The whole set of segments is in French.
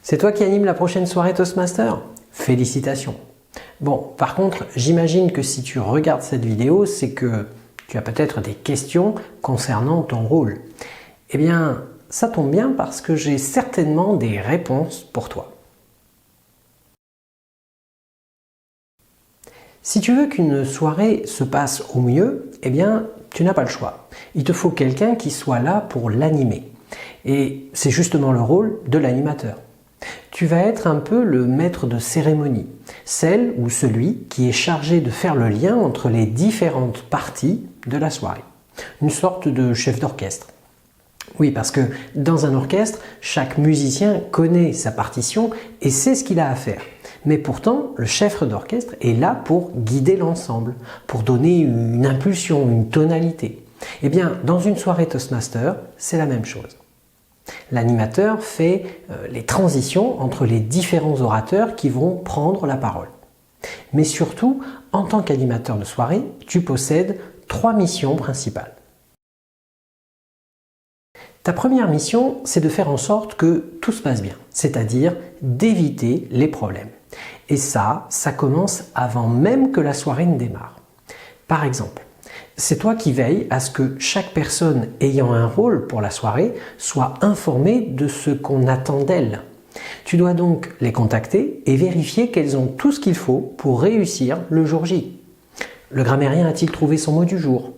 C'est toi qui anime la prochaine soirée Toastmaster? Félicitations! Bon, par contre, j'imagine que si tu regardes cette vidéo, c'est que tu as peut-être des questions concernant ton rôle. Eh bien, ça tombe bien parce que j'ai certainement des réponses pour toi. Si tu veux qu'une soirée se passe au mieux, eh bien, tu n'as pas le choix. Il te faut quelqu'un qui soit là pour l'animer. Et c'est justement le rôle de l'animateur. Tu vas être un peu le maître de cérémonie, celle ou celui qui est chargé de faire le lien entre les différentes parties de la soirée. Une sorte de chef d'orchestre. Oui, parce que dans un orchestre, chaque musicien connaît sa partition et sait ce qu'il a à faire. Mais pourtant, le chef d'orchestre est là pour guider l'ensemble, pour donner une impulsion, une tonalité. Eh bien, dans une soirée Toastmaster, c'est la même chose. L'animateur fait les transitions entre les différents orateurs qui vont prendre la parole. Mais surtout, en tant qu'animateur de soirée, tu possèdes 3 missions principales. Ta première mission, c'est de faire en sorte que tout se passe bien, c'est-à-dire d'éviter les problèmes. Et ça commence avant même que la soirée ne démarre. Par exemple, c'est toi qui veilles à ce que chaque personne ayant un rôle pour la soirée soit informée de ce qu'on attend d'elle. Tu dois donc les contacter et vérifier qu'elles ont tout ce qu'il faut pour réussir le jour J. Le grammairien a-t-il trouvé son mot du jour?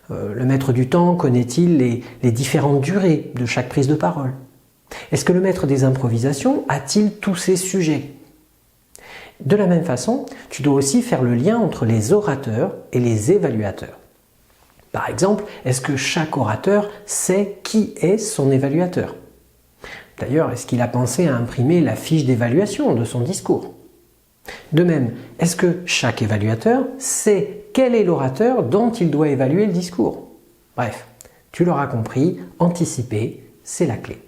Le maître du temps connaît-il les différentes durées de chaque prise de parole? Est-ce que le maître des improvisations a-t-il tous ses sujets? De la même façon, tu dois aussi faire le lien entre les orateurs et les évaluateurs. Par exemple, est-ce que chaque orateur sait qui est son évaluateur? D'ailleurs, est-ce qu'il a pensé à imprimer la fiche d'évaluation de son discours? De même, est-ce que chaque évaluateur sait quel est l'orateur dont il doit évaluer le discours? Bref, tu l'auras compris, anticiper, c'est la clé.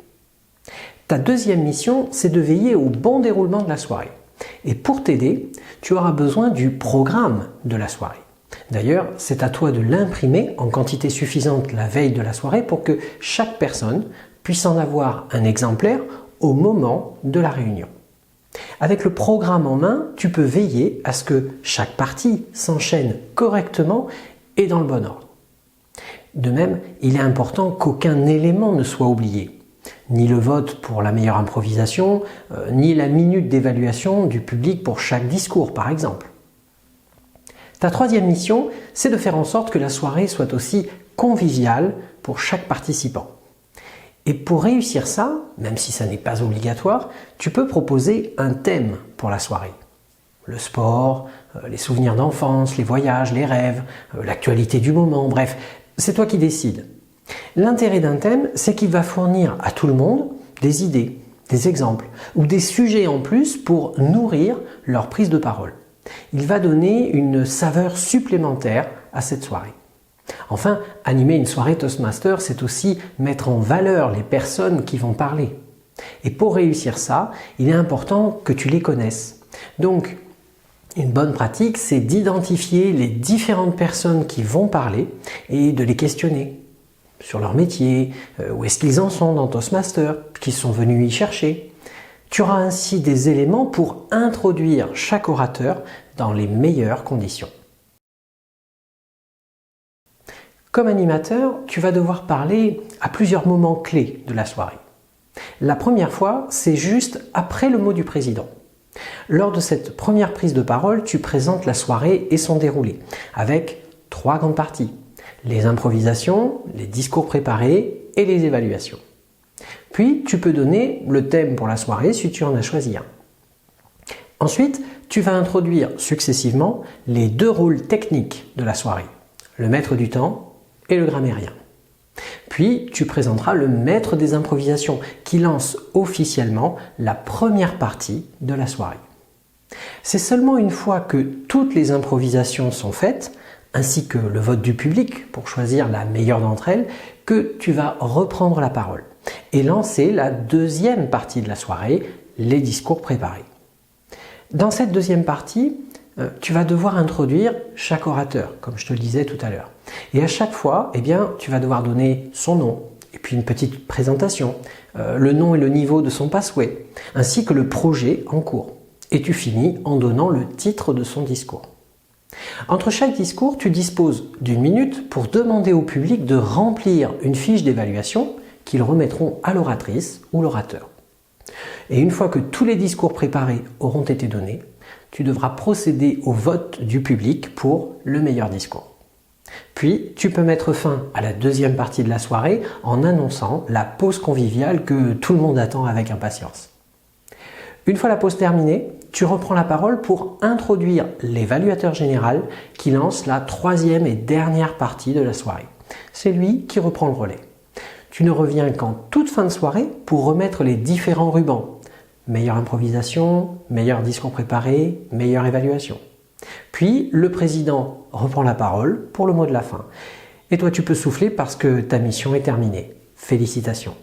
Ta deuxième mission, c'est de veiller au bon déroulement de la soirée. Et pour t'aider, tu auras besoin du programme de la soirée. D'ailleurs, c'est à toi de l'imprimer en quantité suffisante la veille de la soirée pour que chaque personne puisse en avoir un exemplaire au moment de la réunion. Avec le programme en main, tu peux veiller à ce que chaque partie s'enchaîne correctement et dans le bon ordre. De même, il est important qu'aucun élément ne soit oublié. Ni le vote pour la meilleure improvisation, ni la minute d'évaluation du public pour chaque discours, par exemple. Ta troisième mission, c'est de faire en sorte que la soirée soit aussi conviviale pour chaque participant. Et pour réussir ça, même si ça n'est pas obligatoire, tu peux proposer un thème pour la soirée. Le sport, les souvenirs d'enfance, les voyages, les rêves, l'actualité du moment, bref, c'est toi qui décides. L'intérêt d'un thème, c'est qu'il va fournir à tout le monde des idées, des exemples ou des sujets en plus pour nourrir leur prise de parole. Il va donner une saveur supplémentaire à cette soirée. Enfin, animer une soirée Toastmaster, c'est aussi mettre en valeur les personnes qui vont parler. Et pour réussir ça, il est important que tu les connaisses. Donc, une bonne pratique, c'est d'identifier les différentes personnes qui vont parler et de les questionner sur leur métier, où est-ce qu'ils en sont dans Toastmaster, qu'ils sont venus y chercher. Tu auras ainsi des éléments pour introduire chaque orateur dans les meilleures conditions. Comme animateur, tu vas devoir parler à plusieurs moments clés de la soirée. La première fois, c'est juste après le mot du président. Lors de cette première prise de parole, tu présentes la soirée et son déroulé, avec 3 grandes parties. Les improvisations, les discours préparés et les évaluations. Puis, tu peux donner le thème pour la soirée si tu en as choisi un. Ensuite, tu vas introduire successivement les 2 rôles techniques de la soirée, le maître du temps et le grammairien. Puis, tu présenteras le maître des improvisations qui lance officiellement la première partie de la soirée. C'est seulement une fois que toutes les improvisations sont faites, ainsi que le vote du public pour choisir la meilleure d'entre elles, que tu vas reprendre la parole et lancer la deuxième partie de la soirée, les discours préparés. Dans cette deuxième partie, tu vas devoir introduire chaque orateur, comme je te le disais tout à l'heure. Et à chaque fois, tu vas devoir donner son nom, et puis une petite présentation, le nom et le niveau de son passway, ainsi que le projet en cours. Et tu finis en donnant le titre de son discours. Entre chaque discours, tu disposes d'1 minute pour demander au public de remplir une fiche d'évaluation qu'ils remettront à l'oratrice ou l'orateur. Et une fois que tous les discours préparés auront été donnés, tu devras procéder au vote du public pour le meilleur discours. Puis, tu peux mettre fin à la deuxième partie de la soirée en annonçant la pause conviviale que tout le monde attend avec impatience. Une fois la pause terminée, tu reprends la parole pour introduire l'évaluateur général qui lance la troisième et dernière partie de la soirée. C'est lui qui reprend le relais. Tu ne reviens qu'en toute fin de soirée pour remettre les différents rubans. Meilleure improvisation, meilleur discours préparé, meilleure évaluation. Puis, le président reprend la parole pour le mot de la fin. Et toi, tu peux souffler parce que ta mission est terminée. Félicitations!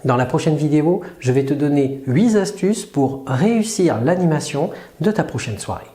Dans la prochaine vidéo, je vais te donner 8 astuces pour réussir l'animation de ta prochaine soirée.